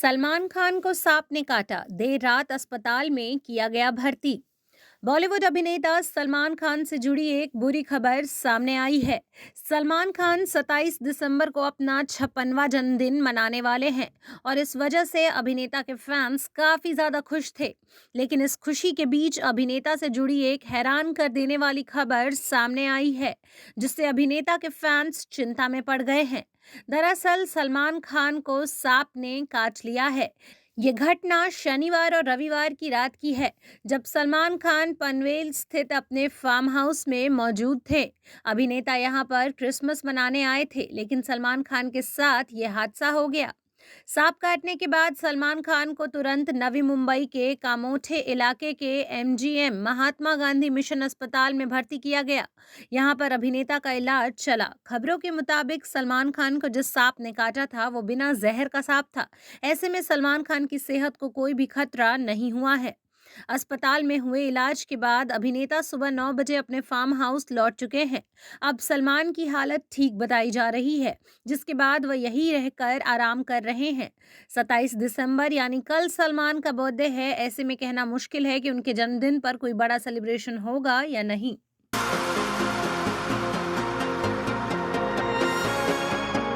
सलमान खान को सांप ने काटा, देर रात अस्पताल में किया गया भर्ती। बॉलीवुड अभिनेता सलमान खान से जुड़ी एक बुरी खबर सामने आई है। सलमान खान 27 दिसंबर को अपना 56वां जन्मदिन मनाने वाले हैं और इस वजह से अभिनेता के फैंस काफी ज्यादा खुश थे। लेकिन इस खुशी के बीच अभिनेता से जुड़ी एक हैरान कर देने वाली खबर सामने आई है, जिससे अभिनेता के फैंस चिंता में पड़ गए हैं। दरअसल सलमान खान को सांप ने काट लिया है। ये घटना शनिवार और रविवार की रात की है, जब सलमान खान पनवेल स्थित अपने फार्म हाउस में मौजूद थे। अभिनेता यहां पर क्रिसमस मनाने आए थे, लेकिन सलमान खान के साथ ये हादसा हो गया। सांप काटने के बाद सलमान खान को तुरंत नवी मुंबई के कामोठे इलाके के एमजीएम महात्मा गांधी मिशन अस्पताल में भर्ती किया गया। यहां पर अभिनेता का इलाज चला। खबरों के मुताबिक सलमान खान को जिस सांप ने काटा था वो बिना जहर का सांप था। ऐसे में सलमान खान की सेहत को कोई भी खतरा नहीं हुआ है। अस्पताल में हुए इलाज के बाद अभिनेता सुबह 9 बजे अपने फार्म हाउस लौट चुके हैं। अब सलमान की हालत ठीक बताई जा रही है, जिसके बाद वह यहीं रहकर आराम कर रहे हैं। 27 दिसंबर यानी कल सलमान का बर्थडे है। ऐसे में कहना मुश्किल है कि उनके जन्मदिन पर कोई बड़ा सेलिब्रेशन होगा या नहीं।